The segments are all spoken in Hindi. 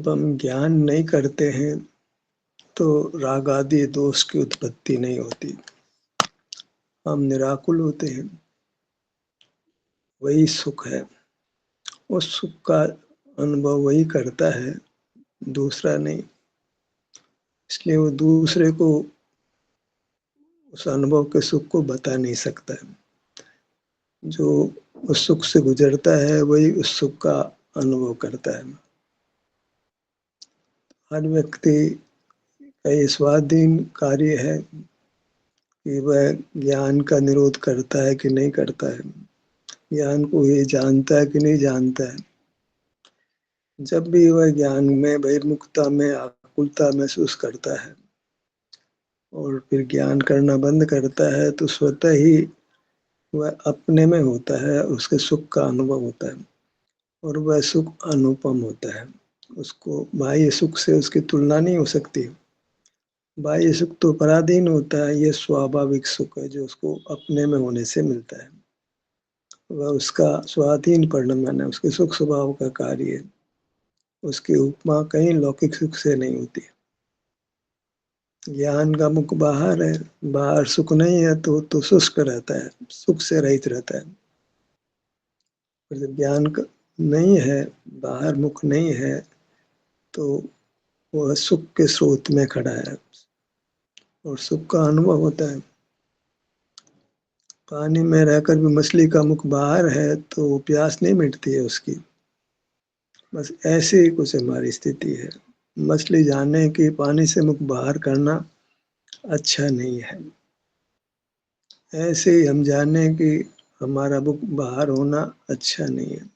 हम ज्ञान नहीं करते हैं तो राग आदि दोष की उत्पत्ति नहीं होती। हम निराकुल होते हैं, वही सुख है। उस सुख का अनुभव वही करता है, दूसरा नहीं। इसलिए वो दूसरे को उस अनुभव के सुख को बता नहीं सकता है। जो उस सुख से गुजरता है वही उस सुख का अनुभव करता है। हर व्यक्ति का ये स्वाधीन कार्य है कि वह ज्ञान का निरोध करता है कि नहीं करता है, ज्ञान को ये जानता है कि नहीं जानता है। जब भी वह ज्ञान में बहिर्मुखता में आकुलता महसूस करता है और फिर ज्ञान करना बंद करता है तो स्वतः ही वह अपने में होता है, उसके सुख का अनुभव होता है और वह सुख अनुपम होता है। उसको बाह्य सुख से उसकी तुलना नहीं हो सकती। बाह्य सुख तो पराधीन होता है, ये स्वाभाविक सुख है जो उसको अपने में होने से मिलता है। वह उसका स्वाधीन परिणमन है, उसके सुख स्वभाव का कार्य है। उसकी उपमा कहीं लौकिक सुख से नहीं होती। ज्ञान का मुख बाहर है, बाहर सुख नहीं है तो शुष्क रहता है, सुख से रहित रहता है। और जब ज्ञान नहीं है, बाहर मुख नहीं है, तो वह सुख के स्रोत में खड़ा है और सुख का अनुभव होता है। पानी में रहकर भी मछली का मुख बाहर है तो प्यास नहीं मिटती है उसकी। बस ऐसे ही कुछ हमारी स्थिति है। मछली जाने कि पानी से मुख बाहर करना अच्छा नहीं है, ऐसे ही हम जाने कि हमारा मुख बाहर होना अच्छा नहीं है।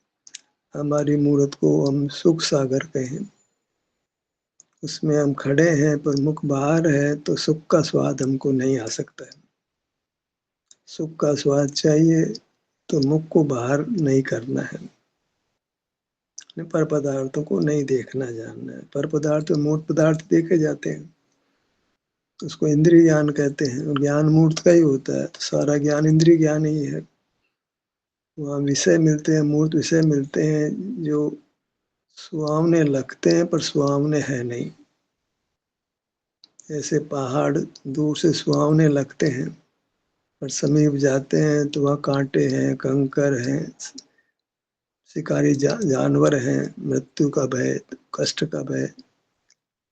हमारी मूर्त को हम सुख सागर कहें, उसमें हम खड़े हैं पर मुख बाहर है तो सुख का स्वाद हमको नहीं आ सकता है। सुख का स्वाद चाहिए तो मुख को बाहर नहीं करना है, पर पदार्थों को नहीं देखना जानना है। पर पदार्थ मूर्त पदार्थ देखे जाते हैं, उसको इंद्रिय ज्ञान कहते हैं और ज्ञान मूर्त का ही होता है। तो सारा ज्ञान इंद्रिय ज्ञान ही है। वहाँ विषय मिलते हैं, मूर्त विषय मिलते हैं जो सुहावने लगते हैं पर सुहावने है नहीं। ऐसे पहाड़ दूर से सुहावने लगते हैं पर समीप जाते हैं तो वहाँ कांटे हैं, कंकर हैं, शिकारी जानवर हैं, मृत्यु का भय, कष्ट का भय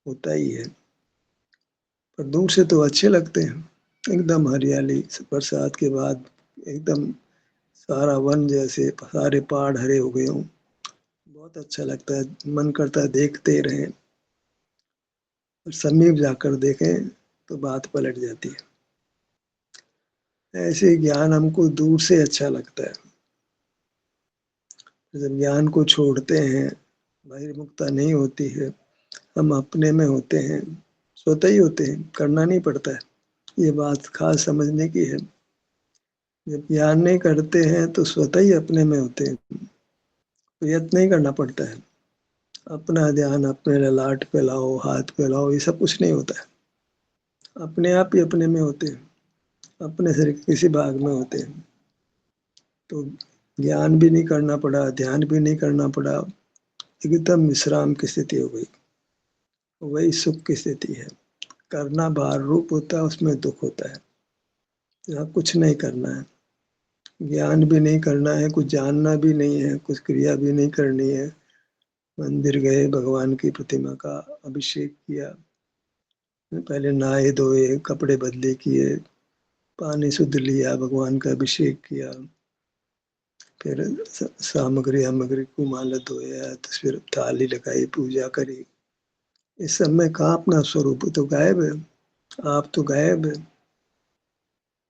होता ही है। पर दूर से तो अच्छे लगते हैं, एकदम हरियाली, बरसात के बाद एकदम सारा वन जैसे सारे पहाड़ हरे हो गए हों, बहुत अच्छा लगता है, मन करता है देखते रहें। और समीप जाकर देखें तो बात पलट जाती है। ऐसे ज्ञान हमको दूर से अच्छा लगता है। जब ज्ञान को छोड़ते हैं, बहिर्मुखता नहीं होती है, हम अपने में होते हैं, स्वतः ही होते हैं, करना नहीं पड़ता है। ये बात खास समझने की है। जब ज्ञान नहीं करते हैं तो स्वतः ही अपने में होते हैं, प्रयत्न नहीं करना पड़ता है। अपना ध्यान अपने ललाट पे लाओ, हाथ पे लाओ, ये सब कुछ नहीं होता है। अपने आप ही अपने में होते हैं, अपने शरीर के किसी भाग में होते हैं। तो ज्ञान भी नहीं करना पड़ा, ध्यान भी नहीं करना पड़ा, एकदम विश्राम की स्थिति हो गई। वही सुख की स्थिति है। करना बाहर रूप होता है, उसमें दुख होता है। यहाँ कुछ नहीं करना है, ज्ञान भी नहीं करना है, कुछ जानना भी नहीं है, कुछ क्रिया भी नहीं करनी है। मंदिर गए, भगवान की प्रतिमा का अभिषेक किया, पहले नहाए धोए, कपड़े बदले किए, पानी शुद्ध लिया, भगवान का अभिषेक किया, फिर सामग्री सामग्री को माला धोया, तो फिर थाली लगाई, पूजा करी। इस सब में कहाँ अपना स्वरूप तो गायब है, आप तो गायब है।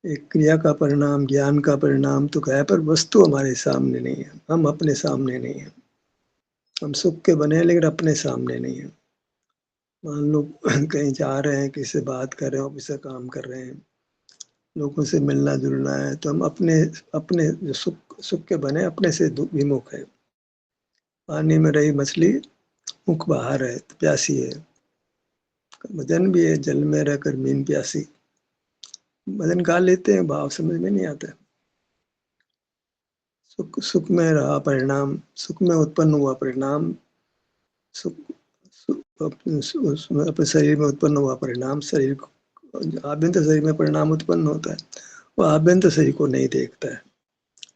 एक क्रिया का परिणाम, ज्ञान का परिणाम तो गायब, पर वस्तु हमारे सामने नहीं है, हम अपने सामने नहीं है। हम सुख के बने हैं लेकिन अपने सामने नहीं है। मान लो कहीं जा रहे हैं, किसी से बात कर रहे हैं, ऑफिस का काम कर रहे हैं, लोगों से मिलना जुलना है, तो हम अपने अपने जो सुख सुख के बने अपने से विमुख है। पानी में रही मछली मुख बाहर है, तो प्यासी है। वजन भी है, जल में रहकर मीन प्यासी। वजन खा लेते हैं, भाव समझ में नहीं आता। सुख सुख में रहा परिणाम, सुख में उत्पन्न हुआ परिणाम, सुख उसमें अपने शरीर में उत्पन्न हुआ परिणाम, शरीर को आभ्यंतर शरीर में परिणाम उत्पन्न होता है, वो आभ्यंतर शरीर को नहीं देखता है।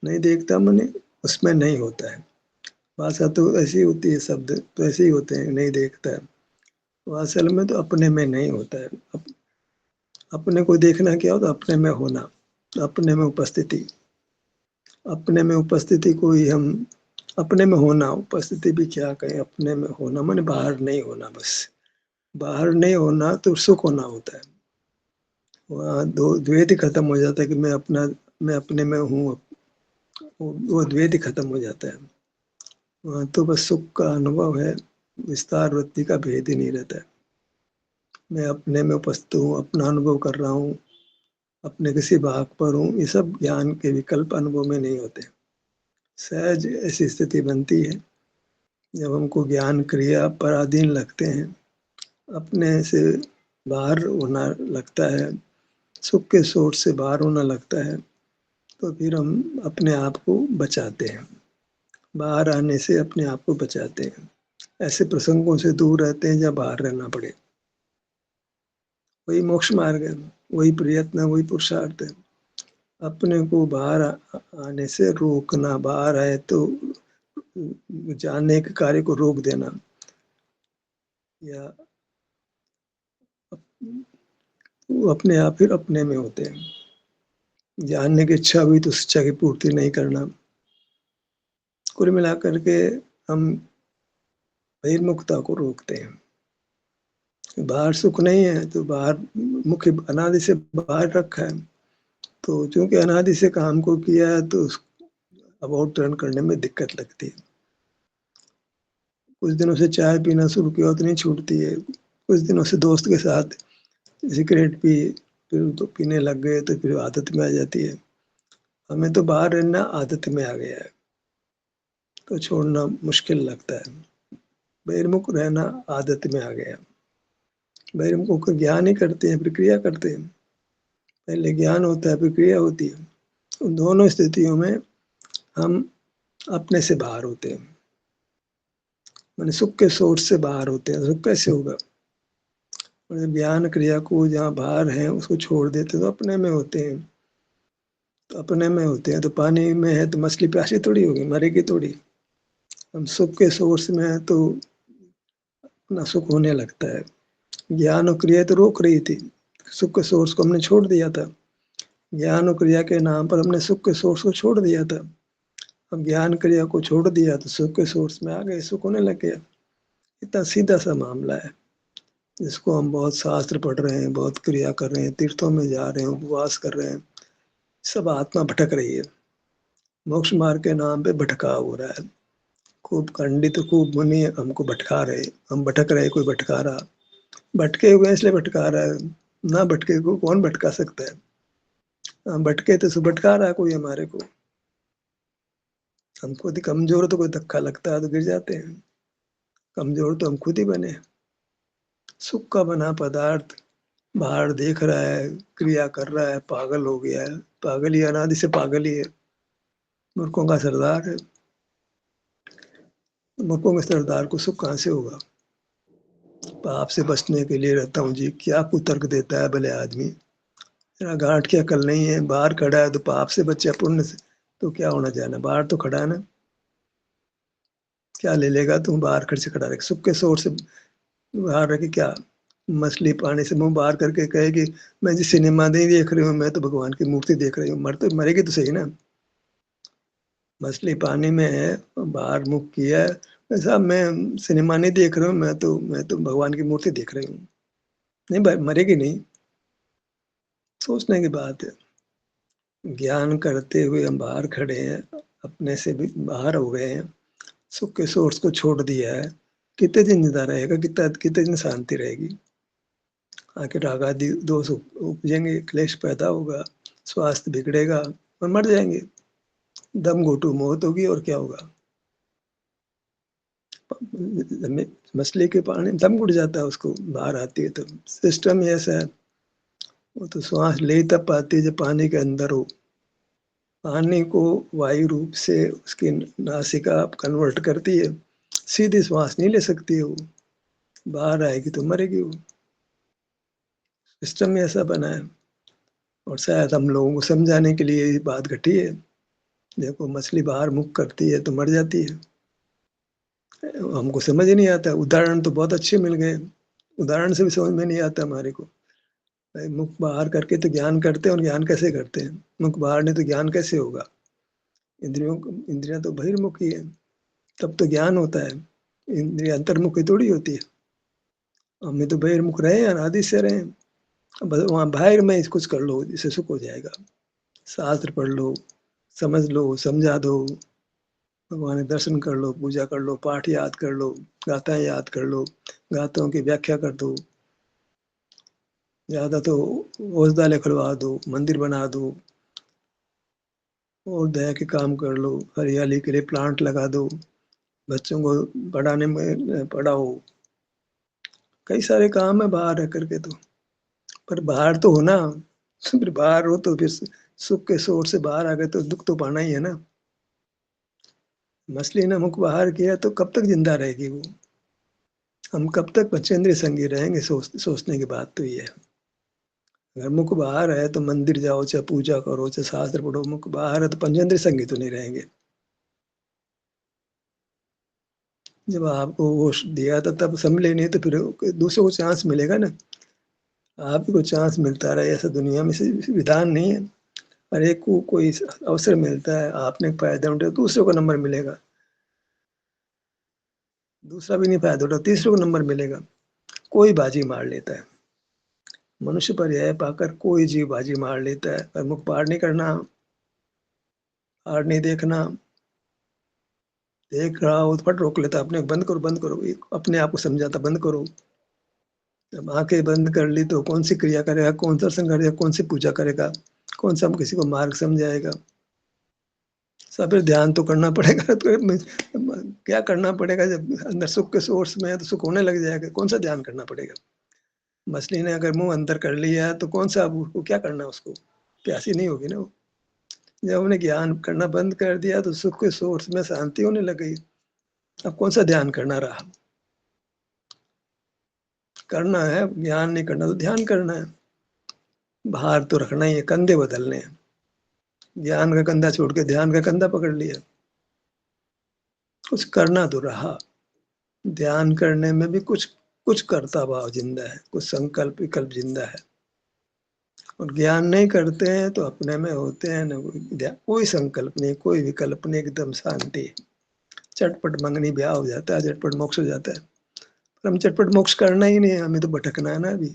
नहीं देखता माने उसमें नहीं होता है। भाषा तो ऐसी होती है, शब्द तो ऐसे ही होते हैं, नहीं देखता है। वो असल में तो अपने में नहीं होता है। अपने को देखना क्या होता है? अपने में होना, अपने में उपस्थिति। अपने में उपस्थिति को ही हम अपने में होना, उपस्थिति भी क्या कहें, अपने में होना माने बाहर नहीं होना। बस बाहर नहीं होना तो सुख होना होता है। वहाँ दो द्वैत ही खत्म हो जाता है कि मैं अपने में हूँ, वो द्वैत ही खत्म हो जाता है। वहाँ तो बस सुख का अनुभव है, विस्तार वृत्ति का भेद ही नहीं रहता है। मैं अपने में उपस्थित हूँ, अपना अनुभव कर रहा हूँ, अपने किसी भाग पर हूँ, ये सब ज्ञान के विकल्प अनुभव में नहीं होते। सहज ऐसी स्थिति बनती है जब हमको ज्ञान क्रिया पराधीन लगते हैं, अपने से बाहर होना लगता है, सुख के सोर्स से बाहर होना लगता है, तो फिर हम अपने आप को बचाते हैं। बाहर आने से अपने आप को बचाते हैं। ऐसे प्रसंगों से दूर रहते हैं जब बाहर रहना पड़े। वही मोक्ष मार्ग है, वही प्रयत्न, वही पुरुषार्थ है। अपने को बाहर आने से रोकना, बाहर आए तो जानने के कार्य को रोक देना, या वो अपने आप फिर अपने में होते हैं। जानने की इच्छा हुई तो उस इच्छा की पूर्ति नहीं करना। कुल मिलाकर के हम बहिर्मुखता को रोकते हैं। बाहर सुख नहीं है तो बाहर मुख्य अनादि से बाहर रखा है, तो चूंकि अनादि से काम को किया है तो अबाउट टर्न करने में दिक्कत लगती है। कुछ दिनों से चाय पीना शुरू किया तो नहीं छूटती है। कुछ दिनों से दोस्त के साथ सिगरेट पी, फिर तो पीने लग गए तो फिर आदत में आ जाती है। हमें तो बाहर रहना आदत में आ गया है, तो छोड़ना मुश्किल लगता है। बहिर्मुख रहना आदत में आ गया। बहिर्मुख होकर ज्ञान ही करते हैं, प्रक्रिया करते हैं। पहले ज्ञान होता है, प्रक्रिया होती है। उन दोनों स्थितियों में हम अपने से बाहर होते हैं, मैंने सुख के सोर्स से बाहर होते हैं। सुख कैसे होगा? ज्ञान क्रिया को जहाँ बाहर है उसको छोड़ देते तो अपने में होते हैं। तो अपने में होते हैं तो पानी में है तो मछली प्यासी थोड़ी होगी, मरेगी थोड़ी। हम सुख के सोर्स में है तो अपना सुख होने लगता है। ज्ञान और क्रिया तो रोक रही थी, सुख के सोर्स को हमने छोड़ दिया था। ज्ञान और क्रिया के नाम पर हमने सुख के सोर्स को छोड़ दिया था। अब ज्ञान क्रिया को छोड़ दिया तो सुख के सोर्स में आ गए, सुख होने लग गया। इतना सीधा सा मामला है, जिसको हम बहुत शास्त्र पढ़ रहे हैं, बहुत क्रिया कर रहे हैं, तीर्थों में जा रहे हैं, उपवास कर रहे हैं, सब आत्मा भटक रही है। मोक्ष मार्ग के नाम पे भटकाव हो रहा है। खूब पंडित, खूब मुनि हमको भटका रहे, हम भटक रहे, कोई भटका रहा। भटके हुए इसलिए भटका रहा है, ना भटके को कौन भटका सकता है? हम भटके तो भटका रहा है कोई हमारे को। हम खुद ही कमजोर, तो कोई धक्का लगता है तो गिर जाते हैं। कमजोर तो हम खुद ही बने। सुख का बना पदार्थ बाहर देख रहा है, क्रिया कर रहा है, पागल हो गया है। पागल ही अनादि से पागल ही है, मूर्खों का सरदार है। मूर्खों के सरदार को सुख कहाँ से होगा? पाप से बचने के लिए रहता हूँ जी, क्या कुतर्क देता है भले आदमी। तेरा गांठ की अकल नहीं है, बाहर खड़ा है तो पाप से बचे, पुण्य से तो क्या होना जाना, बाहर तो खड़ा है ना। क्या ले लेगा तुम बाहर खड़े से खड़ा रहे? सुख के सोर से बाहर रखे क्या? मछली पानी से मुंह बाहर करके कहेगी मैं जी सिनेमा नहीं देख रही हूँ, मैं तो भगवान की मूर्ति देख रही हूँ। मरेगी तो सही ना। मछली पानी में है, बाहर मुख किया है, ऐसा मैं सिनेमा नहीं देख रहा हूँ, मैं तो भगवान की मूर्ति देख रही हूँ। नहीं भाई, मरेगी नहीं। सोचने की बात है। ज्ञान करते हुए हम बाहर खड़े हैं, अपने से भी बाहर हो गए हैं, सुख के सोर्स को छोड़ दिया है। कितने दिन जिंदा रहेगा? कितने दिन शांति रहेगी? आके राग आदि दोष उपजेंगे, क्लेश पैदा होगा, स्वास्थ्य बिगड़ेगा और मर जाएंगे। दम घुटू मौत होगी और क्या होगा? मछली के पानी में दम घुट जाता है, उसको बाहर आती है तो सिस्टम ही ऐसा है। वो तो श्वास ले तब पाती है जब पानी के अंदर हो। पानी को वायु रूप से उसकी नासिका कन्वर्ट करती है, सीधी श्वास नहीं ले सकती है वो। बाहर आएगी तो मरेगी वो। सिस्टम में ऐसा बना है। और शायद हम लोगों को समझाने के लिए ये बात घटी है। देखो, मछली बाहर मुख करती है तो मर जाती है। हमको समझ ही नहीं आता। उदाहरण तो बहुत अच्छे मिल गए, उदाहरण से भी समझ में नहीं आता हमारे को। भाई, मुख बाहर करके तो ज्ञान करते हैं, और ज्ञान कैसे करते हैं? मुख बाहर नहीं तो ज्ञान कैसे होगा? इंद्रियां तो बहिर्मुखी है, तब तो ज्ञान होता है। इंद्रिया अंतर्मुखी थोड़ी होती है। हमें तो बहिर्मुख रहे हैं, अनादि से रहे हैं। अब वहां बाहर में कुछ कर लो जिससे सुख हो जाएगा। शास्त्र पढ़ लो, समझ लो, समझा दो, भगवान के दर्शन कर लो, पूजा कर लो, पाठ याद कर लो, गाथाएं याद कर लो, गाथाओं की व्याख्या कर दो, ज्यादा तो औषधालय खुलवा दो, मंदिर बना दो, और दया के काम कर लो, हरियाली के लिए प्लांट लगा दो, बच्चों को पढ़ाने में पढ़ाओ। कई सारे काम है बाहर रह करके तो। पर बाहर तो हो ना। फिर बाहर हो तो फिर सुख के सोर से बाहर आ गए तो दुख तो पाना ही है ना। मछली ने मुख बाहर किया तो कब तक जिंदा रहेगी वो? हम कब तक पंचेंद्रिय संगी रहेंगे? सोचने की बात तो ये है। अगर मुख बाहर है तो मंदिर जाओ, चाहे पूजा करो, चाहे शास्त्र पढ़ो। मुख बाहर है तो पंचेंद्रिय संगी तो नहीं रहेंगे। जब आपको वो दिया था तब संभले नहीं तो फिर दूसरों को चांस मिलेगा ना। आपको चांस मिलता रहे, ऐसा दुनिया में से विधान नहीं है। हर एक को कोई अवसर मिलता है, आपने फायदा उठाया दूसरों को नंबर मिलेगा, दूसरा भी नहीं फायदा उठा तीसरे को नंबर मिलेगा। कोई बाजी मार लेता है। मनुष्य पर्याय पाकर कोई जीव बाजी मार लेता है, पर मुख पार नहीं करना, हार नहीं देखना। देख रहा हो तो फट रोक लेता, अपने बंद करो बंद करो, अपने आप को समझाता बंद करो। जब आंखें बंद कर ली तो कौन सी क्रिया करेगा, कौन सा दर्शन करेगा, कौन सी पूजा करेगा, कौन सा किसी को मार्ग समझाएगा? सब फिर ध्यान तो करना पड़ेगा। तो क्या करना पड़ेगा? जब अंदर सुख के सोर्स में है तो सुख होने लग जाएगा, कौन सा ध्यान करना पड़ेगा? मछली ने अगर मुंह अंदर कर लिया तो कौन सा, अब उसको क्या करना? उसको प्यासी नहीं होगी ना वो। जब हमने ज्ञान करना बंद कर दिया तो सुख के सोर्स में शांति होने लग गई। अब कौन सा ध्यान करना रहा? करना है ज्ञान, नहीं करना तो ध्यान करना है। भार तो रखना ही है, कंधे बदलने हैं। ज्ञान का कंधा छोड़ के ध्यान का कंधा पकड़ लिया। कुछ करना तो रहा। ध्यान करने में भी कुछ कुछ कर्ता भाव जिंदा है, कुछ संकल्प विकल्प जिंदा है। और ज्ञान नहीं करते हैं तो अपने में होते हैं ना, कोई संकल्प नहीं, कोई विकल्प नहीं, एकदम शांति। चटपट मंगनी ब्याह हो जाता है, झटपट मोक्ष हो जाता है। पर हम चटपट मोक्ष करना ही नहीं है, हमें तो भटकना है ना अभी।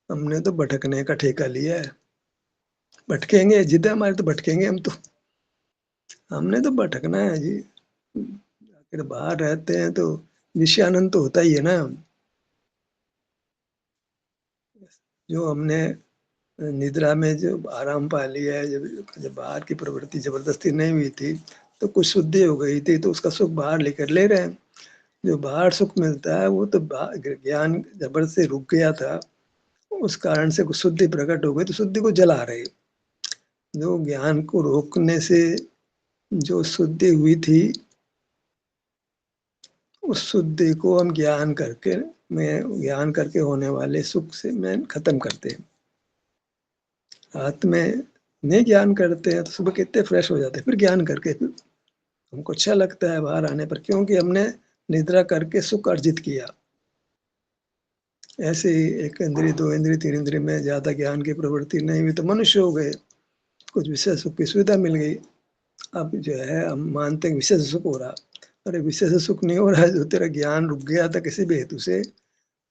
हमने तो भटकने का ठेका लिया है। भटकेंगे, जिद है हमारे तो भटकेंगे हम तो। हमने तो भटकना है जी। आखिर बाहर रहते हैं तो विषयानंद तो होता ही है ना। जो हमने निद्रा में जो आराम पा लिया है, जब जब बाहर की प्रवृत्ति जबरदस्ती नहीं हुई थी तो कुछ शुद्धि हो गई थी, तो उसका सुख बाहर लेकर ले रहे हैं। जो बाहर सुख मिलता है वो तो ज्ञान जबरदस्ती रुक गया था, उस कारण से कुछ शुद्धि प्रकट हो गई तो शुद्धि को जला रहे। जो ज्ञान को रोकने से जो शुद्धि हुई थी, उस शुद्धि को हम ज्ञान करके होने वाले सुख से मैं खत्म करते हैं। रात में नहीं ज्ञान करते हैं तो सुबह कितने फ्रेश हो जाते हैं। फिर ज्ञान करके फिर हमको अच्छा लगता है बाहर आने पर, क्योंकि हमने निद्रा करके सुख अर्जित किया। ऐसे ही एक इंद्री, दो इंद्री, तीन इंद्री में ज्यादा ज्ञान की प्रवृत्ति नहीं हुई तो मनुष्य हो गए, कुछ विशेष सुख की सुविधा मिल गई। अब जो है हम मानते हैं विशेष सुख हो रहा। अरे विशेष सुख नहीं हो रहा है, जो तेरा ज्ञान रुक गया था किसी भी हेतु से,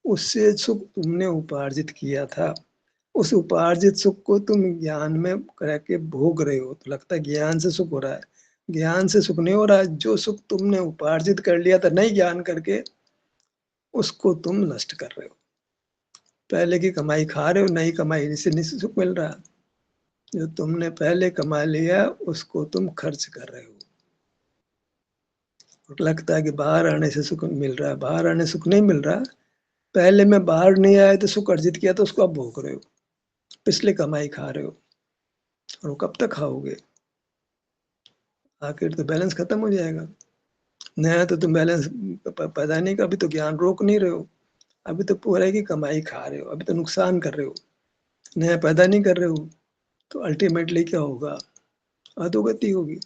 उससे सुख तुमने उपार्जित किया था। उस उपार्जित सुख को तुम ज्ञान में करके भोग रहे हो, तो लगता है ज्ञान से सुख हो रहा है। ज्ञान से सुख नहीं हो रहा है। जो सुख तुमने उपार्जित कर लिया था नहीं ज्ञान करके, उसको तुम नष्ट कर रहे हो। पहले की कमाई खा रहे हो, नई कमाई से नहीं सुख मिल रहा। जो तुमने पहले कमा लिया उसको तुम खर्च कर रहे हो। और लगता है कि बाहर आने से सुख मिल रहा है, बाहर आने से सुख नहीं मिल रहा। पहले मैं बाहर नहीं आया तो सुख अर्जित किया तो उसको आप भोग रहे हो, पिछले कमाई खा रहे हो। और वो कब तक खाओगे? आखिर तो बैलेंस खत्म हो जाएगा। नया तो तुम बैलेंस पैदा नहीं कर, अभी तो ज्ञान रोक नहीं रहे हो, अभी तो पूरे की कमाई खा रहे हो, अभी तो नुकसान कर रहे हो, नया पैदा नहीं कर रहे हो, तो अल्टीमेटली क्या होगा? अधोगति होगी।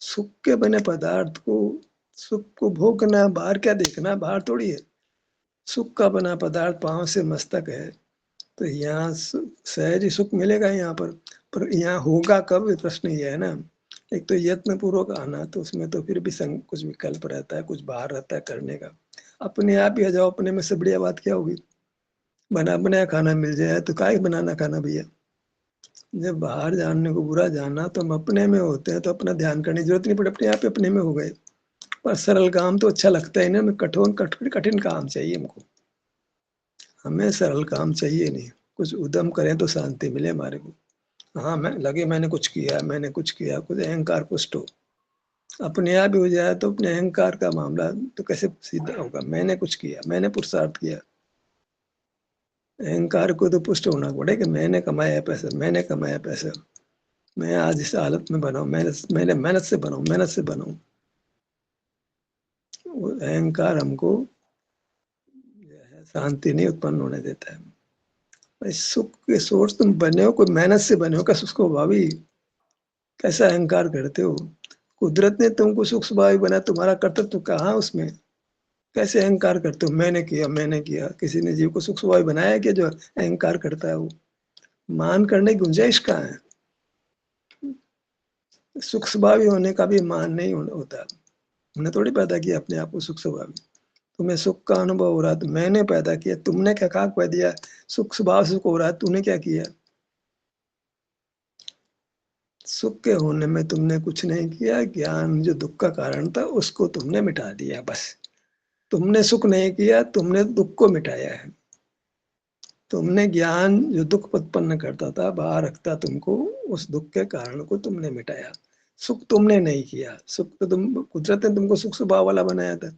सुख के बने पदार्थ को, सुख को भोगना, बाहर क्या देखना, बाहर थोड़ी है। सुख का बना पदार्थ पांव से मस्तक है, तो यहाँ सहज ही सुख मिलेगा यहाँ पर यहाँ होगा कब, ये प्रश्न ये है ना। एक तो यत्न पूर्वक आना, तो उसमें तो फिर भी कुछ विकल्प रहता है, कुछ बाहर रहता है करने का। अपने आप ही आ जाओ, अपने में से बढ़िया बात क्या होगी? बना बनाया खाना मिल जाए तो काहे बनाना खाना भैया? जब बाहर जानने को बुरा जाना, तो हम अपने में होते हैं, तो अपना ध्यान करने की जरूरत नहीं पड़े, अपने आप ही अपने में हो गए। पर सरल काम तो अच्छा लगता है ना, कठिन कठिन काम चाहिए हमको। हमें सरल काम चाहिए नहीं, कुछ उद्यम करें तो शांति मिले हमारे को। हाँ, मैं लगे मैंने कुछ किया, मैंने कुछ किया, कुछ अहंकार पुष्ट हो, अपने आप ही हो जाए, तो अपने अहंकार का मामला तो कैसे सीधा होगा? मैंने कुछ किया, मैंने पुरुषार्थ किया। अहंकार को तो पुष्ट होना पड़ेगा, मैंने कमाया पैसा, मैंने कमाया पैसा, मैं आज इस हालत में बना हूं, मैंने मेहनत से बना हूं, मेहनत से बना हूं। वो अहंकार हमको जो है शांति नहीं उत्पन्न होने देता है। भाई सुख के सोर्स तुम बने हो, कोई मेहनत से बने हो क्या उसको भाभी? कैसा अहंकार करते हो? कुदरत ने तुमको सुख स्वभाव बनाया, तुम्हारा कर्तव्य तो कहाँ उसमें? कैसे अहंकार करते हो? मैंने किया, मैंने किया। किसी ने जीव को सुख स्वभाव बनाया है कि जो अहंकार करता है वो? मान करने की गुंजाइश कहाँ है? सुख स्वभावी होने का भी मान नहीं होता। हमने थोड़ी पैदा किया अपने आप को सुख स्वभावी। तुम्हें सुख का अनुभव हो रहा है तो मैंने पैदा किया, तुमने क्या कहा कह दिया सुख स्वभाव सुख हो रहा है, तूने क्या किया? सुख के होने में तुमने कुछ नहीं किया, ज्ञान जो दुख का कारण था उसको तुमने मिटा दिया बस। तुमने सुख नहीं किया, तुमने दुख को मिटाया है। तुमने ज्ञान जो दुख उत्पन्न करता था, बाहर रखता तुमको, उस दुख के कारण को तुमने मिटाया। सुख तुमने नहीं किया, सुख तो कुदरत ने तुमको सुख स्वभाव वाला बनाया था।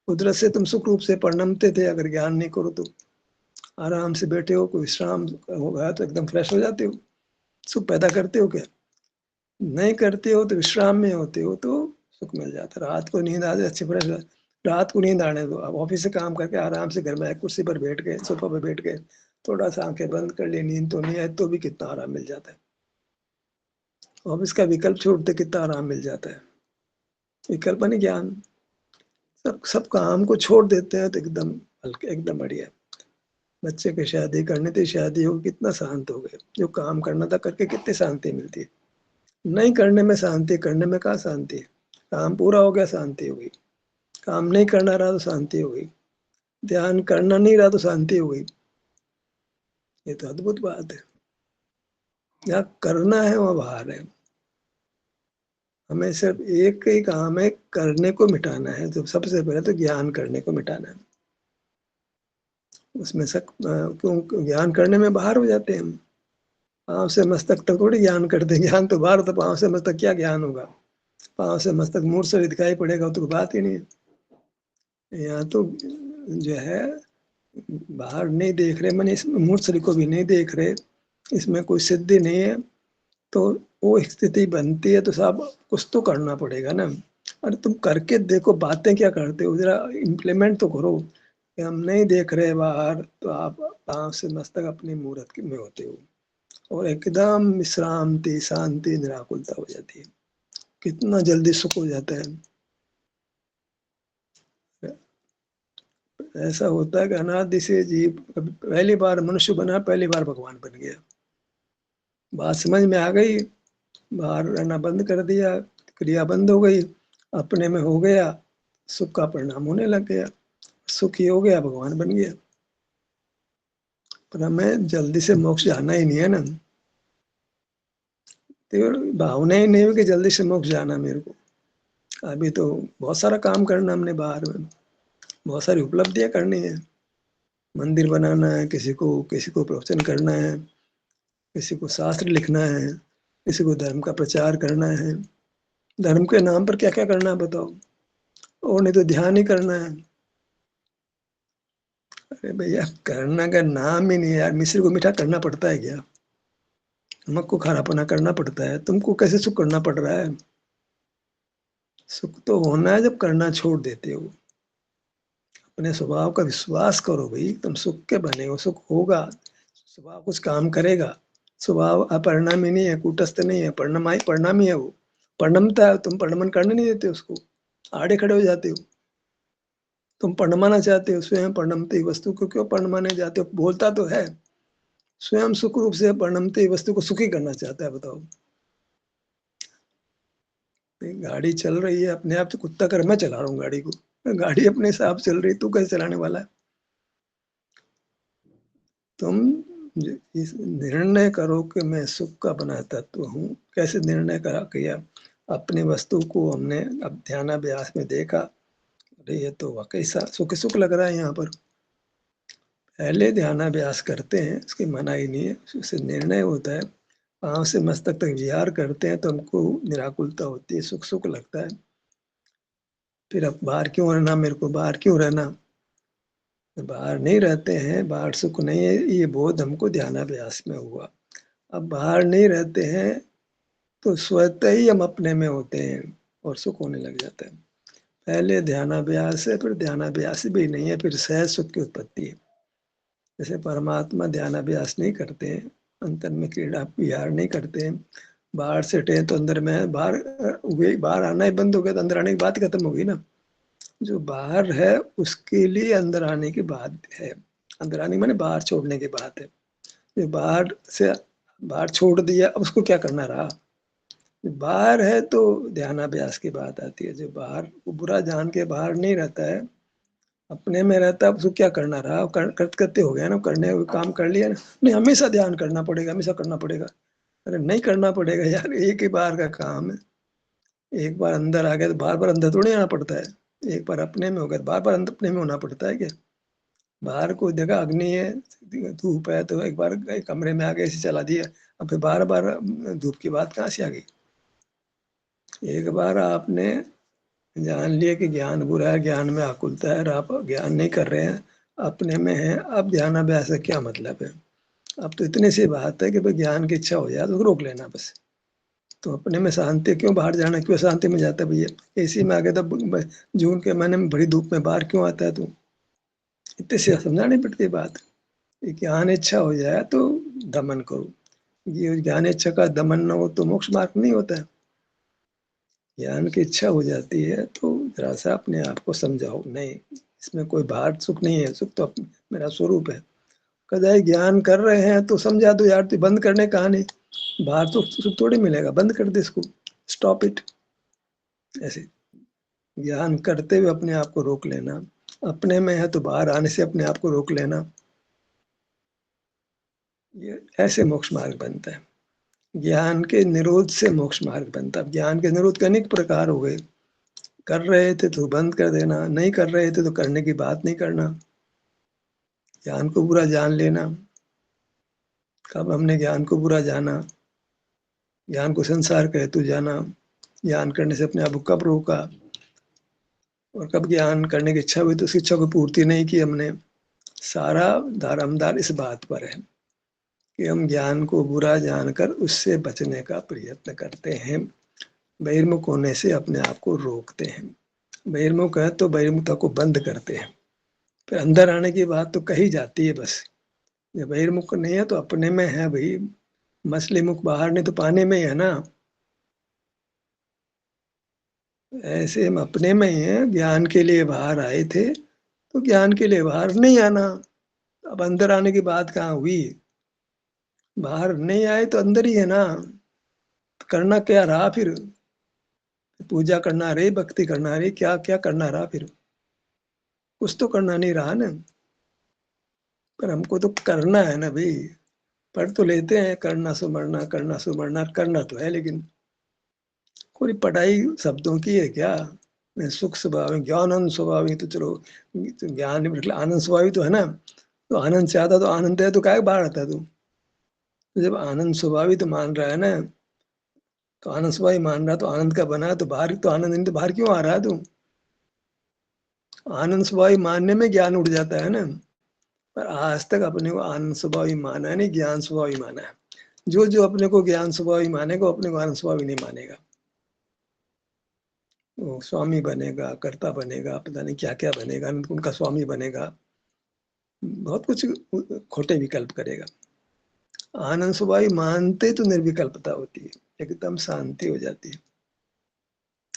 कुदरत से तुम सुख रूप से परिणमते थे, अगर ज्ञान नहीं करो तो। आराम से बैठे हो, कोई विश्राम होगा तो एकदम फ्रेश हो जाते हो। सुख पैदा करते हो क्या? नहीं करते हो, तो विश्राम में होते हो तो सुख मिल जाता है। रात को नींद आ जाए अच्छी फ्रेश, रात को नींद आने दो। अब ऑफिस से काम करके आराम से घर में एक कुर्सी पर बैठ गए, सोफा पर बैठ गए, थोड़ा सा आंखें बंद कर ली, नींद तो नहीं आए तो भी कितना आराम मिल जाता है। ऑफिस का विकल्प छोड़ते कितना आराम मिल जाता है। विकल्प नहीं ज्ञान, सब सब काम को छोड़ देते हैं तो एकदम हल्के, एकदम बढ़िया। बच्चे की शादी करनी थी, शादी हो कितना शांत हो गए। जो काम करना था करके कितनी शांति मिलती है। नहीं करने में शांति, करने में कहाँ शांति है? काम पूरा हो गया, शांति हो गई। काम नहीं करना रहा तो शांति हो गई। ध्यान करना नहीं रहा तो शांति हो गई। ये तो अद्भुत बात है। जहाँ करना है वहाँ बाहर है। हमें सिर्फ एक ही काम है, करने को मिटाना है। तो सबसे पहले तो ज्ञान करने को मिटाना है। उसमें क्यों ज्ञान करने में बाहर हो जाते हैं हम। पाँव से मस्तक तक थोड़ी ज्ञान करते हैं, ज्ञान तो बाहर, तो पाँव से मस्तक क्या ज्ञान होगा? पाँव से मस्तक मूर्त से दिखाई पड़ेगा तो बात ही नहीं है। यहाँ तो जो है बाहर नहीं देख रहे, मैंने इसमें मूर्त शरीर को भी नहीं देख रहे, इसमें कोई सिद्धि नहीं है, तो वो स्थिति बनती है, तो साहब कुछ तो करना पड़ेगा ना। अरे तुम करके देखो, बातें क्या करते हो, जरा इम्प्लीमेंट तो करो। कि हम नहीं देख रहे बाहर, तो आप पांव से मस्तक अपनी मूर्त में होते हो, और एकदम विश्रांति, शांति, निराकुलता हो जाती है। कितना जल्दी सुख हो जाता है। ऐसा होता है कि अनादि से जीव पहली बार मनुष्य बना, पहली बार भगवान बन गया। बात समझ में आ गई, बाहर रहना बंद कर दिया, क्रिया बंद हो गई, अपने में हो गया, सुख का परिणाम होने लग गया। सुखी हो गया, भगवान बन गया। पर हमें जल्दी से मोक्ष जाना ही नहीं है ना। तो भावना ही नहीं हो कि जल्दी से मोक्ष जाना मेरे को। अभी तो बहुत सारा काम करना हमने बाहर में, बहुत सारी उपलब्धियां करनी है। मंदिर बनाना है, किसी को प्रवचन करना है, किसी को शास्त्र लिखना है, किसी को धर्म का प्रचार करना है। धर्म के नाम पर क्या क्या करना है बताओ? और नहीं तो ध्यान ही करना है। अरे भैया, करना का नाम ही नहीं है यार। मिश्री को मीठा करना पड़ता है क्या? नमक को खारापना करना पड़ता है? तुमको कैसे सुख करना पड़ रहा है? सुख तो होना है जब करना छोड़ देते हो। अपने स्वभाव का विश्वास करो भाई, तुम सुख के बने हो, सुख होगा। स्वभाव कुछ काम करेगा। स्वभाव अपरिणामी नहीं है, कूटस्थ नहीं है, परिणामी है वो। परिणमता है, तुम परिणमन करने नहीं देते उसको, आड़े खड़े हो जाते हो। तुम परिणमाना चाहते हो, स्वयं परिणमती वस्तु को क्यों परिणमाने जाते हो? बोलता तो है, स्वयं सुख रूप से परिणमती वस्तु को सुखी करना चाहता है। बताओ, गाड़ी चल रही है अपने आप, तो कुत्ता कर मैं चला रहा हूँ गाड़ी को, गाड़ी अपने हिसाब से चल रही, तू कैसे चलाने वाला है? तुम इस निर्णय करो कि मैं सुख का बना तत्व हूँ। कैसे निर्णय करा किया? अपनी वस्तु को हमने अब ध्यानाभ्यास में देखा, अरे ये तो वाकई सुख सुख लग रहा है यहाँ पर। पहले ध्यानाभ्यास करते हैं, इसकी मनाही नहीं है, उससे निर्णय होता है। पांव से मस्तक तक विहार करते हैं तो हमको निराकुलता होती है, सुख सुख लगता है। फिर अब बाहर क्यों रहना, मेरे को बाहर क्यों रहना? बाहर नहीं रहते हैं, बाहर सुख नहीं है, ये बोध हमको ध्यानाभ्यास में हुआ। अब बाहर नहीं रहते हैं तो स्वतः ही हम अपने में होते हैं और सुख होने लग जाता है। पहले ध्यानाभ्यास है, फिर ध्यानाभ्यास भी नहीं है, फिर सहज सुख की उत्पत्ति है। जैसे परमात्मा ध्यानाभ्यास नहीं करते हैं, अंतर में क्रीड़ा विहार नहीं करते हैं, बाहर से हटे तो अंदर में है, बाहर आना ही बंद हो गया तो अंदर आने की बात खत्म होगी ना। जो बाहर है उसके लिए अंदर आने की बात है। अंदर आने माने बाहर छोड़ने की बात है। जो बाहर से बाहर छोड़ दिया, अब उसको क्या करना रहा? बाहर है तो ध्यानाभ्यास की बात आती है। जो बाहर वो बुरा जान के बाहर नहीं रहता है, अपने में रहता है, उसको क्या करना रहा? करते करते हो गया ना, करने हुए काम कर लिया ना। नहीं, हमेशा ध्यान करना पड़ेगा, हमेशा करना पड़ेगा। अरे नहीं करना पड़ेगा यार, एक ही बार का काम है। एक बार अंदर आ गया तो बार बार अंदर थोड़ी आना पड़ता है। एक बार अपने में हो गया, बार बार अपने में होना पड़ता है क्या? बाहर कोई देखा अग्नि है, धूप है, तो एक बार कमरे में आ गए, ऐसे चला दिया। अब फिर बार बार धूप की बात कहाँ से आ गई? एक बार आपने जान लिया कि ज्ञान बुरा है, ज्ञान में आकुलता है, और आप ज्ञान नहीं कर रहे हैं, अपने में है। अब ध्यानाभ्यास से क्या मतलब है? अब तो इतनी सी बात है कि भाई ज्ञान की इच्छा हो जाए तो रोक लेना बस। तो अपने में शांति, क्यों बाहर जाना, क्यों शांति में जाता है भैया? एसी में आ गया तो जून के महीने में बड़ी धूप में बाहर क्यों आता है तू? इतने से समझानी पड़ती है बात। ज्ञान इच्छा हो जाए तो दमन करो। ये ज्ञान इच्छा का दमन न हो तो मोक्ष मार्ग नहीं होता है। ज्ञान की इच्छा हो जाती है तो जरा सा अपने आप को समझाओ, नहीं इसमें कोई बाहर सुख नहीं है, सुख तो मेरा स्वरूप है। कदाई ज्ञान कर रहे हैं तो समझा दो यार, तो बंद करने कहा नहीं, बाहर तो सुख थोड़ी मिलेगा, बंद कर दे इसको, स्टॉप इट। ऐसे ज्ञान करते हुए अपने आप को रोक लेना। अपने में है तो बाहर आने से अपने आप को रोक लेना। ये ऐसे मोक्ष मार्ग बनता है। ज्ञान के निरोध से मोक्ष मार्ग बनता है। ज्ञान के निरोध के अनेक प्रकार हो गए। कर रहे थे तो बंद कर देना, नहीं कर रहे थे तो करने की बात नहीं करना, ज्ञान को बुरा जान लेना। कब हमने ज्ञान को बुरा जाना, ज्ञान को संसार कहे तो जाना, ज्ञान करने से अपने आप को कब रोका, और कब ज्ञान करने की इच्छा हुई तो उस इच्छा को पूर्ति नहीं की हमने। सारा दारोमदार इस बात पर है कि हम ज्ञान को बुरा जानकर उससे बचने का प्रयत्न करते हैं। बहिर्मुख होने से अपने आप को रोकते हैं। बहिर्मुख है तो बहिर्मुखता को बंद करते हैं। फिर अंदर आने की बात तो कही जाती है बस। जब बहिर्मुख नहीं है तो अपने में है भाई। मछली मुख बाहर नहीं तो पानी में ही है ना। ऐसे हम अपने में ही है, ज्ञान के लिए बाहर आए थे तो ज्ञान के लिए बाहर नहीं आना। अब अंदर आने की बात कहाँ हुई? बाहर नहीं आए तो अंदर ही है ना। करना क्या रहा फिर? पूजा करना रही, भक्ति करना रही, क्या क्या करना रहा फिर? कुछ तो करना नहीं रहा ना। पर हमको तो करना है ना भाई। पढ़ तो लेते हैं करना सुमरना, करना सुमरना, करना तो है, लेकिन पूरी पढ़ाई शब्दों की है क्या? मैं सुख स्वभाव, ज्ञानंद स्वभाव, तो चलो तो ज्ञान मतलब आनंद स्वभाव तो है ना। तो आनंद चाहता तो आनंद है तो क्या बाहर आता तू? तो जब आनंद स्वभाव तो मान रहा है ना, तो आनंद स्वभाव मान रहा, तो आनंद का बना तो बाहर तो आनंद नहीं, तो बाहर क्यों आ रहा है तू? आनंद स्वभाव मानने में ज्ञान उड़ जाता है ना। पर आज तक अपने को आनंद स्वभाव माना है, नहीं ज्ञान स्वभाव माना है। जो जो अपने को ज्ञान स्वभाव मानेगा, अपने को आनंद स्वभाव नहीं मानेगा। वो स्वामी बनेगा, कर्ता बनेगा, पता नहीं क्या क्या बनेगा, उनका स्वामी बनेगा, बहुत कुछ खोटे विकल्प करेगा। आनंद स्वभाव मानते तो निर्विकल्पता होती है, एकदम शांति हो जाती है।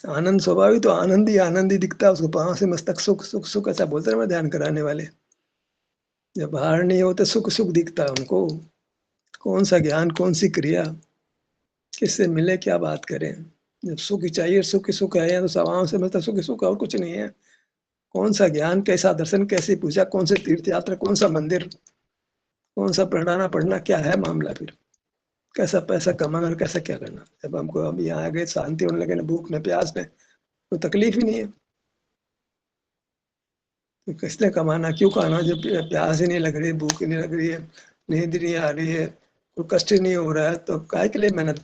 आनंद स्वभाव तो आनंद ही दिखता है उसको, पांव से मस्तक सुख सुख सुख ऐसा बोलते हैं ध्यान कराने वाले। जब बाहर नहीं होते सुख सुख दिखता है उनको, कौन सा ज्ञान, कौन सी क्रिया, किससे मिले, क्या बात करें। जब सुख ही चाहिए, सुख ही सुख है, तो सवाओं से मतलब सुख ही सुख और कुछ नहीं है। कौन सा ज्ञान, कैसा दर्शन, कैसी पूजा, कौन से तीर्थ यात्रा, कौन सा मंदिर, कौन सा पढ़ाना पढ़ना, क्या है मामला फिर। कैसा पैसा कमाना और कैसा क्या करना। जब हमको अब यहाँ आ गए, शांति होने लगे ना, भूख में प्यास में, तो तकलीफ ही नहीं है। तो किसने कमाना, क्यों खाना, जब प्यास ही नहीं लग रही, भूख ही नहीं लग रही है, नींद नहीं आ रही है, कोई कष्ट ही नहीं हो रहा है, तो काय के लिए मेहनत,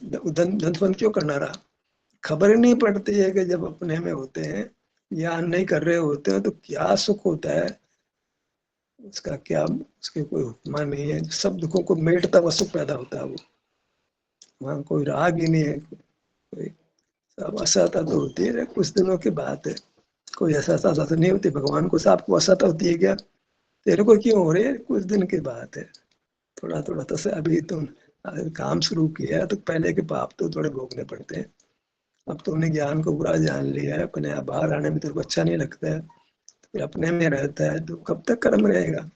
धन क्यों करना रहा। खबर ही नहीं पड़ती है कि जब अपने में होते हैं, ज्ञान नहीं कर रहे होते हैं, तो क्या सुख होता है उसका, क्या उसके कोई उपमा नहीं है। सब दुखों को मेटता हुआ सुख पैदा होता है वो, वहाँ कोई राग ही नहीं है, कोई सब असहता तो होती है, कुछ दिनों की बात है। कोई असहता तो नहीं होती, भगवान को साहब को असहता होती है क्या, तेरे को क्यों हो रही है, कुछ दिन की बात है। थोड़ा थोड़ा तो से अभी तुम अगर काम शुरू किया है तो पहले के पाप तो थोड़े भोगने पड़ते हैं। अब तुमने ज्ञान को बुरा जान लिया है, अपने आप बाहर आने में तेरे को अच्छा नहीं लगता है, फिर अपने में रहता है, तो कब तक कर्म रहेगा।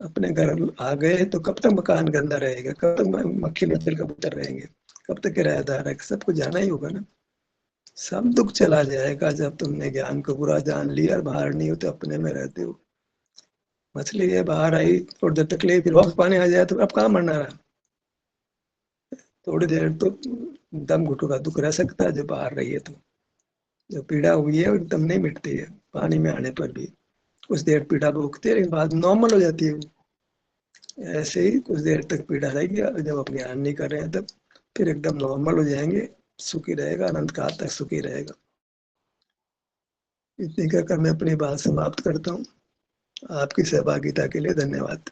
अपने घर आ गए तो कब तक मकान गंदा रहेगा, कब तक मक्खी मच्छर कबूतर रहेंगे, कब तक किराएदार है, सबको जाना ही होगा ना। सब दुख चला जाएगा जब तुमने ज्ञान को बुरा जान लिया और बाहर नहीं हो तो अपने में रहते हो। मछली है बाहर आई, थोड़ी देर तकलीफ, फिर वापस पानी आ जाए तो अब कहाँ मरना रहा। थोड़ी देर तो दम घुटू का दुख रह सकता है, जो बाहर रही है तो जो पीड़ा हुई है वो एकदम नहीं मिटती है पानी में आने पर भी। कुछ देर पीड़ा भोगती है, लेकिन बाद नॉर्मल हो जाती है वो। ऐसे ही कुछ देर तक पीड़ा रहेगी, और जब आप ज्ञान नहीं कर रहे हैं तब फिर एकदम नॉर्मल हो जाएंगे। सुखी रहेगा, अनंत काल तक सुखी रहेगा। इतनी कहकर मैं अपनी बात समाप्त करता हूँ। आपकी सहभागिता के लिए धन्यवाद।